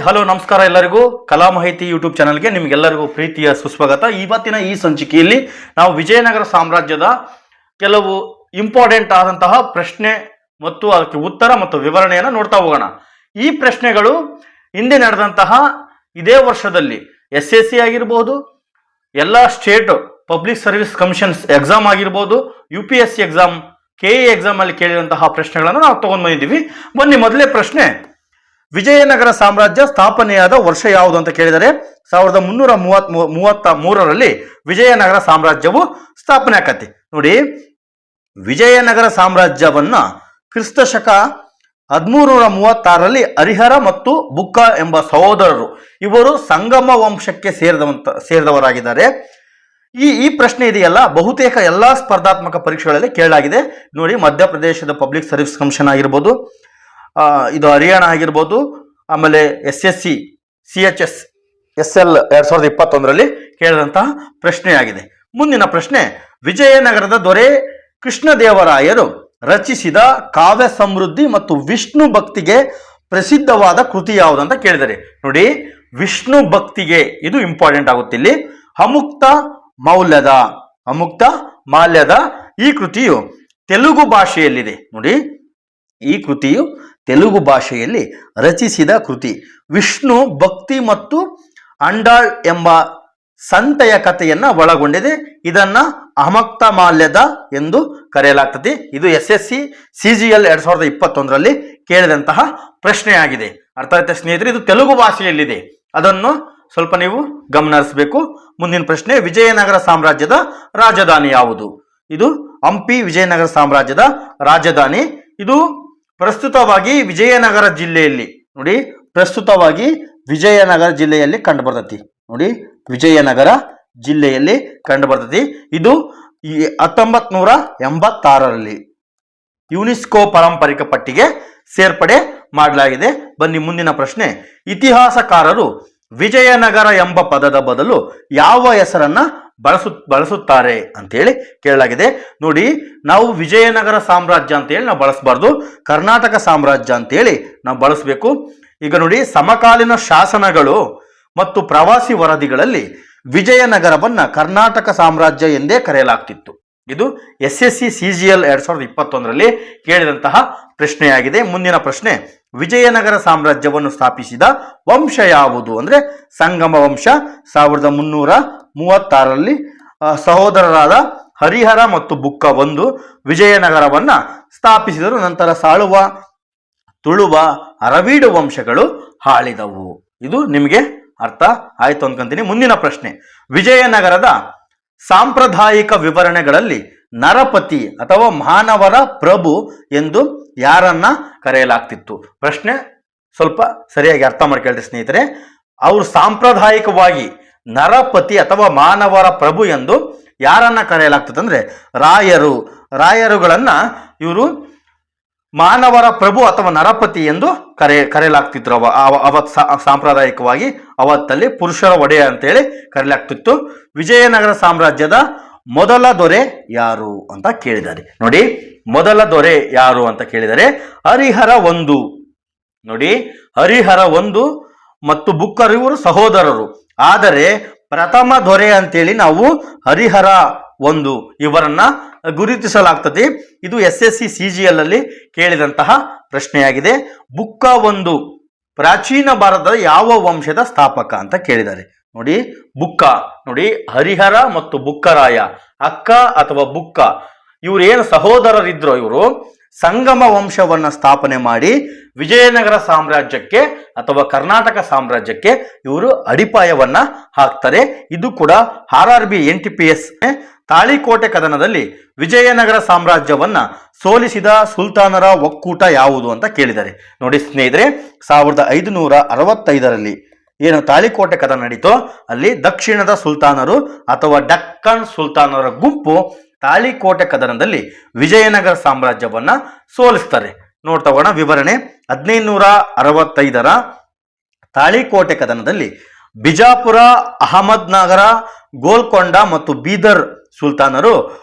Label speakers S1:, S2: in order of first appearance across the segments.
S1: Hello ನಮಸ್ಕಾರ ಎಲ್ಲರಿಗೂ ಕಲಾ ಮಾಹಿತಿ ಯೂಟ್ಯೂಬ್ ಚಾನಲ್ಗೆ ನಿಮಗೆಲ್ಲರಿಗೂ ಪ್ರೀತಿಯ ಸುಸ್ವಾಗತ. ಇವತ್ತಿನ ಈ ಸಂಚಿಕೆಯಲ್ಲಿ ನಾವು ವಿಜಯನಗರ ಸಾಮ್ರಾಜ್ಯದ ಕೆಲವು ಇಂಪಾರ್ಟೆಂಟ್ ಆದಂತಹ ಪ್ರಶ್ನೆ ಮತ್ತು ಅದಕ್ಕೆ ಉತ್ತರ ಮತ್ತು ವಿವರಣೆಯನ್ನು ನೋಡ್ತಾ ಹೋಗೋಣ. ಈ ಪ್ರಶ್ನೆಗಳು ಹಿಂದೆ ನಡೆದಂತಹ ಇದೇ ವರ್ಷದಲ್ಲಿ SSC ಆಗಿರ್ಬೋದು, ಎಲ್ಲ state public service commissions exam ಆಗಿರ್ಬೋದು, UPSC ಎಕ್ಸಾಮ್, KE ಎಕ್ಸಾಮ್ ಅಲ್ಲಿ ಕೇಳಿದಂತಹ ಪ್ರಶ್ನೆಗಳನ್ನು ನಾವು ತಗೊಂಡು ಬಂದಿದ್ದೀವಿ. ಬನ್ನಿ, ಮೊದಲೇ ಪ್ರಶ್ನೆ, ವಿಜಯನಗರ ಸಾಮ್ರಾಜ್ಯ ಸ್ಥಾಪನೆಯಾದ ವರ್ಷ ಯಾವುದು ಅಂತ ಕೇಳಿದರೆ 1333ರಲ್ಲಿ ವಿಜಯನಗರ ಸಾಮ್ರಾಜ್ಯವು ಸ್ಥಾಪನೆ ಆಕತಿ. ನೋಡಿ, ವಿಜಯನಗರ ಸಾಮ್ರಾಜ್ಯವನ್ನ ಕ್ರಿಸ್ತ ಶಕ 1336ರಲ್ಲಿ ಹರಿಹರ ಮತ್ತು ಬುಕ್ಕ ಎಂಬ ಸಹೋದರರು ಇವರು ಸಂಗಮ ವಂಶಕ್ಕೆ ಸೇರಿದವರಾಗಿದ್ದಾರೆ. ಈ ಪ್ರಶ್ನೆ ಇದೆಯಲ್ಲ, ಬಹುತೇಕ ಎಲ್ಲಾ ಸ್ಪರ್ಧಾತ್ಮಕ ಪರೀಕ್ಷೆಗಳಲ್ಲಿ ಕೇಳಲಾಗಿದೆ. ನೋಡಿ, ಮಧ್ಯಪ್ರದೇಶದ ಪಬ್ಲಿಕ್ ಸರ್ವಿಸ್ ಕಮಿಷನ್ ಆಗಿರ್ಬೋದು, ಇದು ಹರಿಯಾಣ ಆಗಿರ್ಬೋದು, ಆಮೇಲೆ SSC CHS SL 2021ರಲ್ಲಿ ಕೇಳಿದಂತಹ ಪ್ರಶ್ನೆಯಾಗಿದೆ. ಮುಂದಿನ ಪ್ರಶ್ನೆ, ವಿಜಯನಗರದ ದೊರೆ ಕೃಷ್ಣದೇವರಾಯರು ರಚಿಸಿದ ಕಾವ್ಯ ಸಮೃದ್ಧಿ ಮತ್ತು ವಿಷ್ಣು ಭಕ್ತಿಗೆ ಪ್ರಸಿದ್ಧವಾದ ಕೃತಿ ಯಾವುದು ಅಂತ ಕೇಳಿದರೆ, ನೋಡಿ, ವಿಷ್ಣು ಭಕ್ತಿಗೆ ಇದು ಇಂಪಾರ್ಟೆಂಟ್ ಆಗುತ್ತೆ ಇಲ್ಲಿ. ಅಮುಕ್ತ ಮಾಲ್ಯದ ಈ ಕೃತಿಯು ತೆಲುಗು ಭಾಷೆಯಲ್ಲಿದೆ. ನೋಡಿ, ಈ ಕೃತಿಯು ತೆಲುಗು ಭಾಷೆಯಲ್ಲಿ ರಚಿಸಿದ ಕೃತಿ. ವಿಷ್ಣು ಭಕ್ತಿ ಮತ್ತು ಅಂಡಾಳ್ ಎಂಬ ಸಂತೆಯ ಕಥೆಯನ್ನ ಒಳಗೊಂಡಿದೆ. ಇದನ್ನ ಅಮಕ್ತ ಮಾಲ್ಯದ ಎಂದು ಕರೆಯಲಾಗ್ತದೆ. ಇದು SSC CGL 2021ರಲ್ಲಿ ಕೇಳಿದಂತಹ ಪ್ರಶ್ನೆಯಾಗಿದೆ. ಅರ್ಥ ಆಯ್ತಾ ಸ್ನೇಹಿತರೆ? ಇದು ತೆಲುಗು ಭಾಷೆಯಲ್ಲಿದೆ, ಅದನ್ನು ಸ್ವಲ್ಪ ನೀವು ಗಮನ ಹರಿಸಬೇಕು. ಮುಂದಿನ ಪ್ರಶ್ನೆ, ವಿಜಯನಗರ ಸಾಮ್ರಾಜ್ಯದ ರಾಜಧಾನಿ ಯಾವುದು? ಇದು ಹಂಪಿ ವಿಜಯನಗರ ಸಾಮ್ರಾಜ್ಯದ ರಾಜಧಾನಿ. ಇದು ಪ್ರಸ್ತುತವಾಗಿ ವಿಜಯನಗರ ಜಿಲ್ಲೆಯಲ್ಲಿ, ನೋಡಿ, ಪ್ರಸ್ತುತವಾಗಿ ವಿಜಯನಗರ ಜಿಲ್ಲೆಯಲ್ಲಿ ಕಂಡು ಬರ್ತತಿ. ನೋಡಿ, ವಿಜಯನಗರ ಜಿಲ್ಲೆಯಲ್ಲಿ ಕಂಡು ಬರ್ತತಿ. ಇದು 1986ರಲ್ಲಿ ಯುನೆಸ್ಕೋ ಪಾರಂಪರಿಕ ಪಟ್ಟಿಗೆ ಸೇರ್ಪಡೆ ಮಾಡಲಾಗಿದೆ. ಬನ್ನಿ, ಮುಂದಿನ ಪ್ರಶ್ನೆ, ಇತಿಹಾಸಕಾರರು ವಿಜಯನಗರ ಎಂಬ ಪದದ ಬದಲು ಯಾವ ಹೆಸರನ್ನ ಬಳಸುತ್ತಾರೆ ಅಂತೇಳಿ ಕೇಳಲಾಗಿದೆ. ನೋಡಿ, ನಾವು ವಿಜಯನಗರ ಸಾಮ್ರಾಜ್ಯ ಅಂತೇಳಿ ನಾವು ಬಳಸಬಾರ್ದು, ಕರ್ನಾಟಕ ಸಾಮ್ರಾಜ್ಯ ಅಂತೇಳಿ ನಾವು ಬಳಸಬೇಕು. ಈಗ ನೋಡಿ, ಸಮಕಾಲೀನ ಶಾಸನಗಳು ಮತ್ತು ಪ್ರವಾಸಿ ವರದಿಗಳಲ್ಲಿ ವಿಜಯನಗರವನ್ನ ಕರ್ನಾಟಕ ಸಾಮ್ರಾಜ್ಯ ಎಂದೇ ಕರೆಯಲಾಗ್ತಿತ್ತು. ಇದು SSC CGL 2021ರಲ್ಲಿ ಕೇಳಿದಂತಹ ಪ್ರಶ್ನೆಯಾಗಿದೆ. ಮುಂದಿನ ಪ್ರಶ್ನೆ, ವಿಜಯನಗರ ಸಾಮ್ರಾಜ್ಯವನ್ನು ಸ್ಥಾಪಿಸಿದ ವಂಶ ಯಾವುದು ಅಂದ್ರೆ ಸಂಗಮ ವಂಶ. 1336ರಲ್ಲಿ ಸಹೋದರರಾದ ಹರಿಹರ ಮತ್ತು ಬುಕ್ಕ ಒಂದು ವಿಜಯನಗರವನ್ನ ಸ್ಥಾಪಿಸಿದರು. ನಂತರ ಸಾಳುವ, ತುಳುವ, ಅರವೀಡು ವಂಶಗಳು ಆಳಿದವು. ಇದು ನಿಮಗೆ ಅರ್ಥ ಆಯ್ತು ಅನ್ಕೊಂತೀನಿ. ಮುಂದಿನ ಪ್ರಶ್ನೆ, ವಿಜಯನಗರದ ಸಾಂಪ್ರದಾಯಿಕ ವಿವರಣೆಗಳಲ್ಲಿ ನರಪತಿ ಅಥವಾ ಮಾನವರ ಪ್ರಭು ಎಂದು ಯಾರನ್ನ ಕರೆಯಲಾಗ್ತಿತ್ತು? ಪ್ರಶ್ನೆ ಸ್ವಲ್ಪ ಸರಿಯಾಗಿ ಅರ್ಥ ಮಾಡ್ಕೊಳ್ರಿ ಸ್ನೇಹಿತರೆ. ಅವರು ಸಾಂಪ್ರದಾಯಿಕವಾಗಿ ನರಪತಿ ಅಥವಾ ಮಾನವರ ಪ್ರಭು ಎಂದು ಯಾರನ್ನ ಕರೆಯಲಾಗ್ತದೆ ಅಂದ್ರೆ ರಾಯರುಗಳನ್ನ ಇವರು ಮಾನವರ ಪ್ರಭು ಅಥವಾ ನರಪತಿ ಎಂದು ಕರೆಯಲಾಗ್ತಿದ್ರು. ಅವತ್ ಸಾಂಪ್ರದಾಯಿಕವಾಗಿ ಅವತ್ತಲ್ಲಿ ಪುರುಷರ ಒಡೆಯ ಅಂತೇಳಿ ಕರೆಯಲಾಗ್ತಿತ್ತು. ವಿಜಯನಗರ ಸಾಮ್ರಾಜ್ಯದ ಮೊದಲ ದೊರೆ ಯಾರು ಅಂತ ಕೇಳಿದ್ದಾರೆ. ನೋಡಿ, ಮೊದಲ ದೊರೆ ಯಾರು ಅಂತ ಕೇಳಿದರೆ ಹರಿಹರ ಒಂದು. ನೋಡಿ, ಹರಿಹರ ಒಂದು ಮತ್ತು ಬುಕ್ಕರು ಇವರು ಸಹೋದರರು. ಆದರೆ ಪ್ರಥಮ ದೊರೆ ಅಂತೇಳಿ ನಾವು ಹರಿಹರ ಒಂದು ಇವರನ್ನ ಗುರುತಿಸಲಾಗ್ತದೆ. ಇದು SSC CGL ಅಲ್ಲಿ ಕೇಳಿದಂತಹ ಪ್ರಶ್ನೆಯಾಗಿದೆ. ಬುಕ್ಕ ಒಂದು ಪ್ರಾಚೀನ ಭಾರತದ ಯಾವ ವಂಶದ ಸ್ಥಾಪಕ ಅಂತ ಕೇಳಿದ್ದಾರೆ. ನೋಡಿ, ಬುಕ್ಕ, ನೋಡಿ, ಹರಿಹರ ಮತ್ತು ಬುಕ್ಕರಾಯ, ಅಕ್ಕ ಅಥವಾ ಬುಕ್ಕ, ಇವರು ಏನು ಸಹೋದರರಿದ್ರು, ಇವರು ಸಂಗಮ ವಂಶವನ್ನ ಸ್ಥಾಪನೆ ಮಾಡಿ ವಿಜಯನಗರ ಸಾಮ್ರಾಜ್ಯಕ್ಕೆ ಅಥವಾ ಕರ್ನಾಟಕ ಸಾಮ್ರಾಜ್ಯಕ್ಕೆ ಇವರು ಅಡಿಪಾಯವನ್ನ ಹಾಕ್ತಾರೆ. ಇದು ಕೂಡ RRB NTPS ತಾಳಿಕೋಟೆ ಕದನದಲ್ಲಿ ವಿಜಯನಗರ ಸಾಮ್ರಾಜ್ಯವನ್ನ ಸೋಲಿಸಿದ ಸುಲ್ತಾನರ ಒಕ್ಕೂಟ ಯಾವುದು ಅಂತ ಕೇಳಿದ್ದಾರೆ. ನೋಡಿ ಸ್ನೇಹಿತರೆ, 1565ರಲ್ಲಿ ಏನು ತಾಳಿಕೋಟೆ ಕದನ ನಡೀತೋ ಅಲ್ಲಿ ದಕ್ಷಿಣದ ಸುಲ್ತಾನರು ಅಥವಾ ಡಕ್ಕನ್ ಸುಲ್ತಾನರ ಗುಂಪು ತಾಳಿಕೋಟೆ ಕದನದಲ್ಲಿ ವಿಜಯನಗರ ಸಾಮ್ರಾಜ್ಯವನ್ನ ಸೋಲಿಸ್ತಾರೆ. ನೋಡ್ತಾ ಹೋಗೋಣ ವಿವರಣೆ. 1565ರ ತಾಳಿಕೋಟೆ ಕದನದಲ್ಲಿ ಬಿಜಾಪುರ, ಅಹಮದ್ನಗರ, ಗೋಲ್ಕೊಂಡ ಮತ್ತು ಬೀದರ್ ಸುಲ್ತಾನರು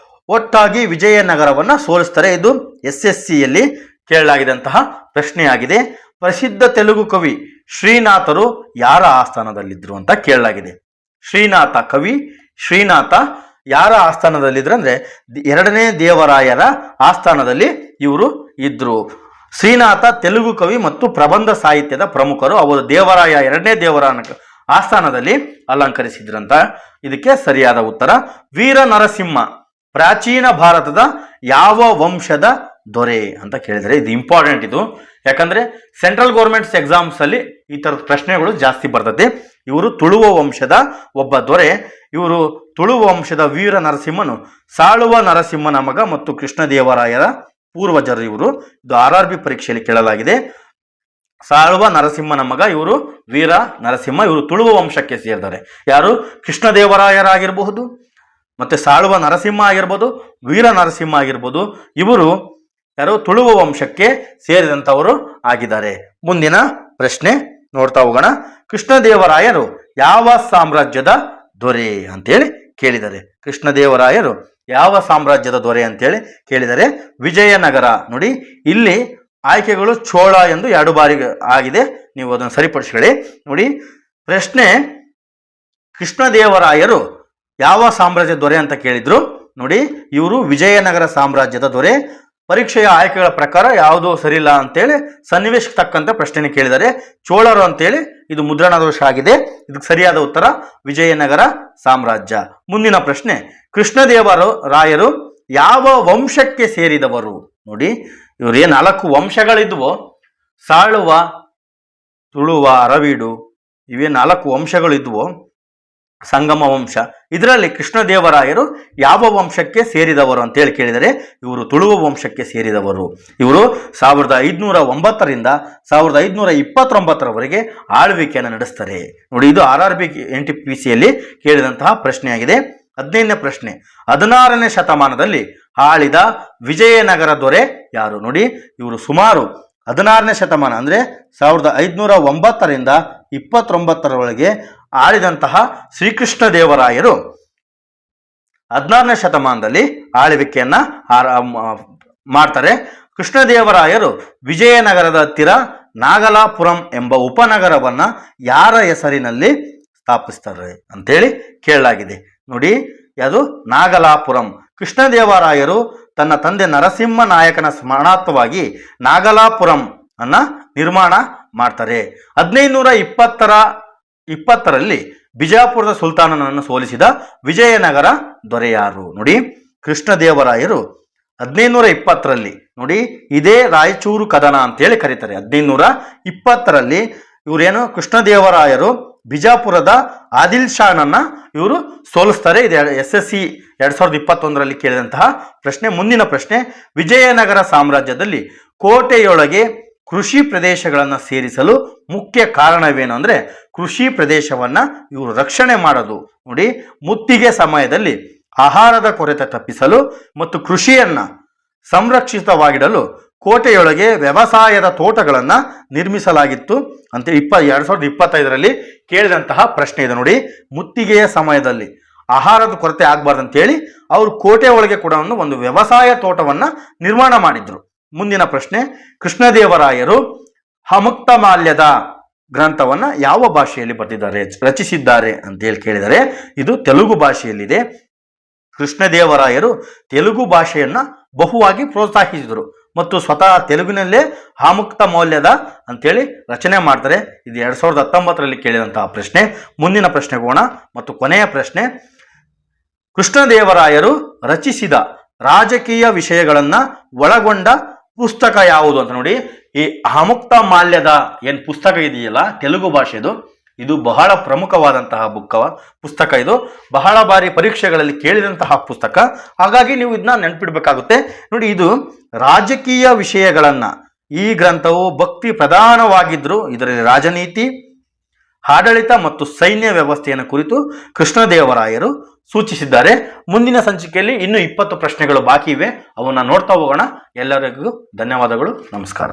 S1: ಒಟ್ಟಾಗಿ ವಿಜಯನಗರವನ್ನ ಸೋಲಿಸ್ತಾರೆ. ಇದು SSCಯಲ್ಲಿ ಕೇಳಲಾಗಿದಂತಹ ಪ್ರಶ್ನೆಯಾಗಿದೆ. ಪ್ರಸಿದ್ಧ ತೆಲುಗು ಕವಿ ಶ್ರೀನಾಥರು ಯಾರ ಆಸ್ಥಾನದಲ್ಲಿದ್ರು ಅಂತ ಕೇಳಲಾಗಿದೆ. ಶ್ರೀನಾಥ ಕವಿ ಶ್ರೀನಾಥ ಯಾರ ಆಸ್ಥಾನದಲ್ಲಿದ್ರು ಅಂದ್ರೆ ಎರಡನೇ ದೇವರಾಯರ ಆಸ್ಥಾನದಲ್ಲಿ ಇವರು ಇದ್ರು. ಶ್ರೀನಾಥ ತೆಲುಗು ಕವಿ ಮತ್ತು ಪ್ರಬಂಧ ಸಾಹಿತ್ಯದ ಪ್ರಮುಖರು. ಅವರು ದೇವರಾಯ ಎರಡನೇ ದೇವರಾಯ ಆಸ್ಥಾನದಲ್ಲಿ ಅಲಂಕರಿಸಿದ್ರಂತ. ಇದಕ್ಕೆ ಸರಿಯಾದ ಉತ್ತರ ವೀರ ನರಸಿಂಹ ಪ್ರಾಚೀನ ಭಾರತದ ಯಾವ ವಂಶದ ದೊರೆ ಅಂತ ಕೇಳಿದರೆ ಇದು ಇಂಪಾರ್ಟೆಂಟ್. ಇದು ಯಾಕಂದ್ರೆ ಸೆಂಟ್ರಲ್ ಗೌರ್ಮೆಂಟ್ಸ್ ಎಕ್ಸಾಮ್ಸ್ ಅಲ್ಲಿ ಈ ತರದ ಪ್ರಶ್ನೆಗಳು ಜಾಸ್ತಿ ಬರ್ತದೆ. ಇವರು ತುಳುವ ವಂಶದ ಒಬ್ಬ ದೊರೆ. ಇವರು ತುಳುವ ವಂಶದ ವೀರ ನರಸಿಂಹನು ಸಾಳುವ ನರಸಿಂಹನ ಮಗ ಮತ್ತು ಕೃಷ್ಣದೇವರಾಯರ ಪೂರ್ವಜರು. ಇವರು ಇದು RRB ಪರೀಕ್ಷೆಯಲ್ಲಿ ಕೇಳಲಾಗಿದೆ. ಸಾಳುವ ನರಸಿಂಹನ ಮಗ ಇವರು ವೀರ ನರಸಿಂಹ. ಇವರು ತುಳುವ ವಂಶಕ್ಕೆ ಸೇರಿದ್ದಾರೆ. ಯಾರು? ಕೃಷ್ಣದೇವರಾಯರಾಗಿರಬಹುದು, ಮತ್ತೆ ಸಾಳುವ ನರಸಿಂಹ ಆಗಿರ್ಬೋದು, ವೀರ ನರಸಿಂಹ ಆಗಿರ್ಬೋದು. ಇವರು ಯಾರು? ತುಳುವ ವಂಶಕ್ಕೆ ಸೇರಿದಂಥವರು ಆಗಿದ್ದಾರೆ. ಮುಂದಿನ ಪ್ರಶ್ನೆ ನೋಡ್ತಾ ಹೋಗೋಣ. ಕೃಷ್ಣದೇವರಾಯರು ಯಾವ ಸಾಮ್ರಾಜ್ಯದ ದೊರೆ ಅಂತೇಳಿ ಕೇಳಿದ್ದಾರೆ. ಕೃಷ್ಣದೇವರಾಯರು ಯಾವ ಸಾಮ್ರಾಜ್ಯದ ದೊರೆ ಅಂತೇಳಿ ಕೇಳಿದರೆ ವಿಜಯನಗರ. ನೋಡಿ ಇಲ್ಲಿ ಆಯ್ಕೆಗಳು ಚೋಳ ಎಂದು 2 ಬಾರಿ ಆಗಿದೆ, ನೀವು ಅದನ್ನು ಸರಿಪಡಿಸ್ಕೊಳ್ಳಿ. ನೋಡಿ ಪ್ರಶ್ನೆ ಕೃಷ್ಣದೇವರಾಯರು ಯಾವ ಸಾಮ್ರಾಜ್ಯದ ದೊರೆ ಅಂತ ಕೇಳಿದ್ರು. ನೋಡಿ ಇವರು ವಿಜಯನಗರ ಸಾಮ್ರಾಜ್ಯದ ದೊರೆ. ಪರೀಕ್ಷೆಯ ಆಯ್ಕೆಗಳ ಪ್ರಕಾರ ಯಾವುದು ಸರಿಯಿಲ್ಲ ಅಂತೇಳಿ ಸನ್ನಿವೇಶಕ್ಕೆ ತಕ್ಕಂತೆ ಪ್ರಶ್ನೆ ಕೇಳಿದರೆ ಚೋಳರು ಅಂತೇಳಿ ಇದು ಮುದ್ರಣ ದೋಷ ಆಗಿದೆ. ಇದಕ್ಕೆ ಸರಿಯಾದ ಉತ್ತರ ವಿಜಯನಗರ ಸಾಮ್ರಾಜ್ಯ. ಮುಂದಿನ ಪ್ರಶ್ನೆ ಕೃಷ್ಣದೇವರಾಯರು ಯಾವ ವಂಶಕ್ಕೆ ಸೇರಿದವರು. ನೋಡಿ ಇವರು 4 ವಂಶಗಳಿದ್ವು. ಸಾಳುವ, ತುಳುವ, ಅರವೀಡು ಇವೇ 4 ವಂಶಗಳಿದ್ವು. ಸಂಗಮ ವಂಶ. ಇದರಲ್ಲಿ ಕೃಷ್ಣದೇವರಾಯರು ಯಾವ ವಂಶಕ್ಕೆ ಸೇರಿದವರು ಅಂತೇಳಿ ಕೇಳಿದರೆ ಇವರು ತುಳುವ ವಂಶಕ್ಕೆ ಸೇರಿದವರು. ಇವರು 1509ರಿಂದ 1529ರವರೆಗೆ ಆಳ್ವಿಕೆಯನ್ನು ನಡೆಸ್ತಾರೆ. ನೋಡಿ ಇದು RRB NTPCಯಲ್ಲಿ ಕೇಳಿದಂತಹ ಪ್ರಶ್ನೆಯಾಗಿದೆ. 15ನೇ ಪ್ರಶ್ನೆ 16ನೇ ಶತಮಾನದಲ್ಲಿ ಆಳಿದ ವಿಜಯನಗರ ದೊರೆ ಯಾರು. ನೋಡಿ ಇವರು ಸುಮಾರು 16ನೇ ಶತಮಾನ ಅಂದ್ರೆ 1509ರಿಂದ 29ರವರೆಗೆ ಆಳಿದಂತಹ ಶ್ರೀಕೃಷ್ಣ ದೇವರಾಯರು 16ನೇ ಶತಮಾನದಲ್ಲಿ ಆಳ್ವಿಕೆಯನ್ನ ಮಾಡ್ತಾರೆ. ಕೃಷ್ಣದೇವರಾಯರು ವಿಜಯನಗರದ ಹತ್ತಿರ ನಾಗಲಾಪುರಂ ಎಂಬ ಉಪನಗರವನ್ನ ಯಾರ ಹೆಸರಿನಲ್ಲಿ ಸ್ಥಾಪಿಸ್ತಾರೆ ಅಂತೇಳಿ ಕೇಳಲಾಗಿದೆ. ನೋಡಿ ಅದು ನಾಗಲಾಪುರಂ. ಕೃಷ್ಣದೇವರಾಯರು ತನ್ನ ತಂದೆ ನರಸಿಂಹ ನಾಯಕನ ಸ್ಮರಣಾರ್ಥವಾಗಿ ನಾಗಲಾಪುರಂ ಅನ್ನ ನಿರ್ಮಾಣ ಮಾಡ್ತಾರೆ. 1520ರಲ್ಲಿ ಬಿಜಾಪುರದ ಸುಲ್ತಾನನನ್ನು ಸೋಲಿಸಿದ ವಿಜಯನಗರ ದೊರೆ ಯಾರು. ನೋಡಿ ಕೃಷ್ಣದೇವರಾಯರು 1520ರಲ್ಲಿ ನೋಡಿ ಇದೇ ರಾಯಚೂರು ಕದನ ಅಂತೇಳಿ ಕರೀತಾರೆ. 1520ರಲ್ಲಿ ಇವರೇನು ಕೃಷ್ಣದೇವರಾಯರು ಬಿಜಾಪುರದ ಆದಿಲ್ ಶಾನನ್ನ ಇವರು ಸೋಲಿಸ್ತಾರೆ. ಇದು SSC 2021ರಲ್ಲಿ ಕೇಳಿದಂತಹ ಪ್ರಶ್ನೆ. ಮುಂದಿನ ಪ್ರಶ್ನೆ ವಿಜಯನಗರ ಸಾಮ್ರಾಜ್ಯದಲ್ಲಿ ಕೋಟೆಯೊಳಗೆ ಕೃಷಿ ಪ್ರದೇಶಗಳನ್ನು ಸೇರಿಸಲು ಮುಖ್ಯ ಕಾರಣವೇನು ಅಂದ್ರೆ ಕೃಷಿ ಪ್ರದೇಶವನ್ನ ಇವರು ರಕ್ಷಣೆ ಮಾಡೋದು. ನೋಡಿ ಮುತ್ತಿಗೆ ಸಮಯದಲ್ಲಿ ಆಹಾರದ ಕೊರತೆ ತಪ್ಪಿಸಲು ಮತ್ತು ಕೃಷಿಯನ್ನ ಸಂರಕ್ಷಿತವಾಗಿಡಲು ಕೋಟೆಯೊಳಗೆ ವ್ಯವಸಾಯದ ತೋಟಗಳನ್ನ ನಿರ್ಮಿಸಲಾಗಿತ್ತು ಅಂತ 2025ರಲ್ಲಿ ಕೇಳಿದಂತಹ ಪ್ರಶ್ನೆ ಇದೆ. ನೋಡಿ ಮುತ್ತಿಗೆಯ ಸಮಯದಲ್ಲಿ ಆಹಾರದ ಕೊರತೆ ಆಗ್ಬಾರ್ದು ಅಂತೇಳಿ ಅವರು ಕೋಟೆ ಒಳಗೆ ಕೂಡ ಒಂದು ವ್ಯವಸಾಯ ತೋಟವನ್ನ ನಿರ್ಮಾಣ ಮಾಡಿದ್ರು. ಮುಂದಿನ ಪ್ರಶ್ನೆ ಕೃಷ್ಣದೇವರಾಯರು ಅಮುಕ್ತಮಾಲ್ಯದ ಗ್ರಂಥವನ್ನ ಯಾವ ಭಾಷೆಯಲ್ಲಿ ಬರೆದಿದ್ದಾರೆ ರಚಿಸಿದ್ದಾರೆ ಅಂತೇಳಿ ಕೇಳಿದರೆ ಇದು ತೆಲುಗು ಭಾಷೆಯಲ್ಲಿದೆ. ಕೃಷ್ಣದೇವರಾಯರು ತೆಲುಗು ಭಾಷೆಯನ್ನ ಬಹುವಾಗಿ ಪ್ರೋತ್ಸಾಹಿಸಿದರು ಮತ್ತು ಸ್ವತಃ ತೆಲುಗಿನಲ್ಲೇ ಆಮುಕ್ತ ಮೌಲ್ಯದ ಅಂತೇಳಿ ರಚನೆ ಮಾಡ್ತಾರೆ. ಇದು 2019ರಲ್ಲಿ ಕೇಳಿದಂತಹ ಪ್ರಶ್ನೆ. ಮುಂದಿನ ಪ್ರಶ್ನೆಗೆ ಹೋಗೋಣ ಮತ್ತು ಕೊನೆಯ ಪ್ರಶ್ನೆ ಕೃಷ್ಣದೇವರಾಯರು ರಚಿಸಿದ ರಾಜಕೀಯ ವಿಷಯಗಳನ್ನ ಒಳಗೊಂಡ ಪುಸ್ತಕ ಯಾವುದು ಅಂತ. ನೋಡಿ ಈ ಆಮುಕ್ತ ಮಾಲ್ಯದ ಏನ್ ಪುಸ್ತಕ ಇದೆಯಲ್ಲ ತೆಲುಗು ಭಾಷೆದು, ಇದು ಬಹಳ ಪ್ರಮುಖವಾದಂತಹ ಪುಸ್ತಕ. ಇದು ಬಹಳ ಬಾರಿ ಪರೀಕ್ಷೆಗಳಲ್ಲಿ ಕೇಳಿದಂತಹ ಪುಸ್ತಕ. ಹಾಗಾಗಿ ನೀವು ಇದನ್ನ ನೆನಪಿಡ್ಬೇಕಾಗುತ್ತೆ. ನೋಡಿ ಇದು ರಾಜಕೀಯ ವಿಷಯಗಳನ್ನ, ಈ ಗ್ರಂಥವು ಭಕ್ತಿ ಪ್ರಧಾನವಾಗಿದ್ರು ಇದರಲ್ಲಿ ರಾಜನೀತಿ, ಆಡಳಿತ ಮತ್ತು ಸೈನ್ಯ ವ್ಯವಸ್ಥೆಯನ್ನು ಕುರಿತು ಕೃಷ್ಣದೇವರಾಯರು ಸೂಚಿಸಿದ್ದಾರೆ. ಮುಂದಿನ ಸಂಚಿಕೆಯಲ್ಲಿ ಇನ್ನೂ 20 ಪ್ರಶ್ನೆಗಳು ಬಾಕಿ ಇವೆ, ಅವನ್ನ ನೋಡ್ತಾ ಹೋಗೋಣ. ಎಲ್ಲರಿಗೂ ಧನ್ಯವಾದಗಳು. ನಮಸ್ಕಾರ.